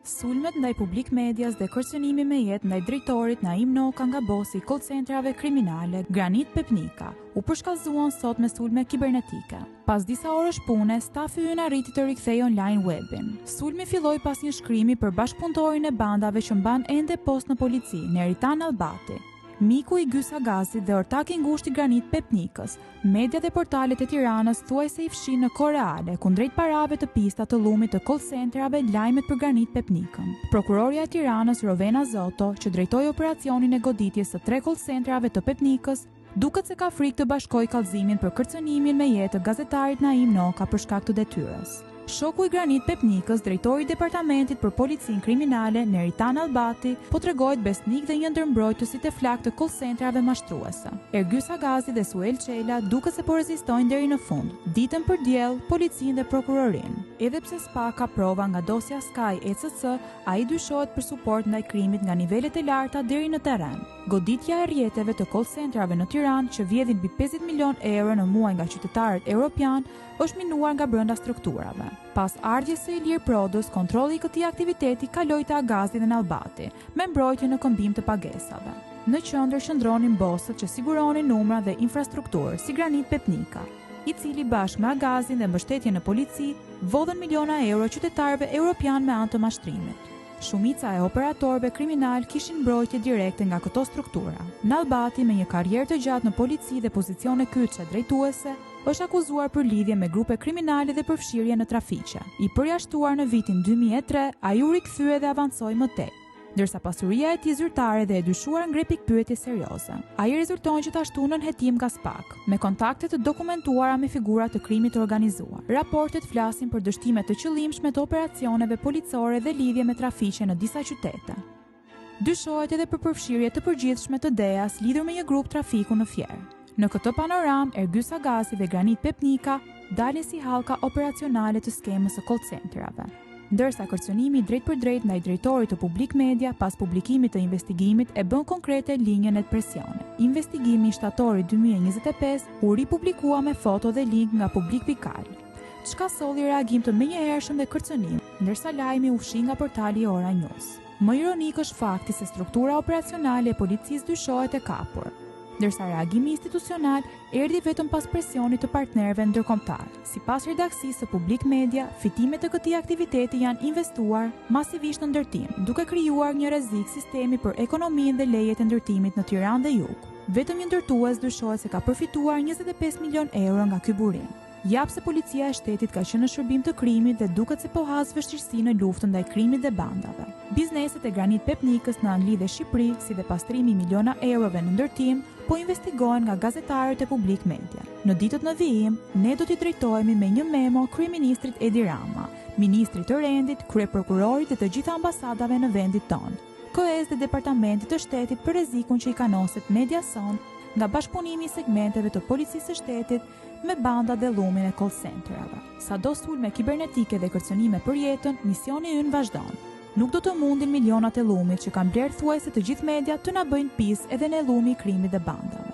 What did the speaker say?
Sulmet ndaj publik medias dhe kërcënimi me jetë ndaj drejtorit Naim Noka nga bosi i call centrave kriminale Granit Pepnika u përshkallëzuan sot me sulme kibernetike. Pas disa orësh pune, stafi ynë arriti të rikthejë online webin. Sulmi filloi pas një shkrimi për bashkëpunëtorin e bandave që mban ende post në polici, Neritan Albati, miku i Gjys Agazit dhe ortak i ngushtë i Granit Pepnikës. Media dhe portalet e Tiranës thuajse i fshin në kohë reale kundrejt parave të pista të llumit të call centrave lajmet për Granit Pepnikën. Prokuroria e Tiranës Rovena Zoto, që drejtoi operacionin e goditjes së 3 call centrave të Pepnikës, duket se ka frikë të bashkojë kallëzimin për kërcënimin me jetë të gazetarit Naim Noka për shkak të detyrës. Shoku i Granit Pepnikës, drejtori i departamentit për policinë kriminale, Neritan Albati, po tregohet besnik dhe një ndër mbrojtësit e flak të call centrave mashtruese. Ergjys Agazi dhe Suel Çela duket se po rezistojnë deri në fund, ditën për diell, policinë dhe prokurorinë. Edhe pse SPA ka prova nga dosja Sky ECC, ai dyshohet për suport ndaj krimit nga nivelet e larta deri në terren. Goditja e rrjeteve të call centrave në Tiranë, që vjedhin mbi 50 milion euro në muaj nga qytetarët europian, është minuar nga brenda strukturave. Pas ardhjes së Ilir Prodës, kontrolli i këtij aktiviteti kaloi te Agazi dhe në Albati, me mbrojtje në këmbim të pagesave. Në qendër qëndronin bosët që siguronin numra dhe infrastrukturë, si Granit Pepnika, i cili bashkë me Agazin dhe mbështetje në polici, vodhën miliona euro qytetarëve europian me anë të mashtrimit. Shumica e operatorëve kriminal kishin mbrojtje direkte nga këto struktura. Në Albati, me një karrierë të gjatë në polici dhe pozicione kyçe drejtuese, është akuzuar për lidhje me grupe kriminale dhe përfshirje në trafiqe. I përjashtuar në vitin 2003, ai u rikthye dhe avancoi më tej, ndërsa pasuria e tij zyrtare dhe e dyshuar ngre pikpyetje serioze. Ai rezulton gjithashtu në hetim nga SPAK, me kontakte të dokumentuara me figura të krimit të organizuar. Raportet flasin për dështime të qëllimshme të operacioneve policore dhe lidhje me trafiqe në disa qytete. Dyshohet edhe për përfshirje të përgjithshme të DEA-s lidhur me një grup trafiku në Fier. Në këtë panoram, Ergjys Agazi dhe Granit Pepnika dalin si hallka operacionale të skemës së call centrave, ndërsa kërcënimi drejt për drejt ndaj drejtorit të Publik Media pas publikimit të investigimit e bën konkrete linjën e presionit. Investigimi i shtatorit 2025 u ripublikua me foto dhe link nga Publik Pikal, çka solli reagim të menjëhershëm dhe kërcënim, ndërsa lajmi u fshi nga portali Ora News. Më ironik është fakti se struktura operacionale e policisë dyshohet e kapur, ndërsa reagimi institucional erdhi vetëm pas presionit të partnerëve ndërkombëtar. Sipas redaksisë së Publik Media, fitimet të këtij aktiviteti janë investuar masivisht në ndërtim, duke krijuar një rrezik sistemi për ekonominë dhe lejet e ndërtimit në Tiranë dhe Jug. Vetëm një ndërtues dyshohet se ka përfituar 25 milion euro nga ky burim. Jap se policia e shtetit ka qenë në shërbim të krimit dhe duket se po has vështirësi në luftën ndaj krimit dhe bandave. Bizneset e Granit Pepnikës në anë lidhje Shqipëri, si dhe pastrimi i miliona eurove në ndërtim, po investigohen nga gazetarët e Publik Media. Në ditët në vijim, ne do t'i drejtohemi me një memo kryeministrit Edi Rama, ministrit të rendit, kryeprokurorit dhe të gjitha ambasadave në vendit tonë, KS dhe departamentit të shtetit për rrezikun që i kanoset Mediason nga bashkëpunimi i segmenteve të policisë së shtetit me banda dhe llumin e call centrave. Sado sulme kibernetike dhe kërcënime për jetën, misioni ynë vazhdon. Nuk do të mundin milionat e llumit që kanë blerë thuajse të gjithë media të na bëjnë pis edhe në llumi i krimit dhe bandave.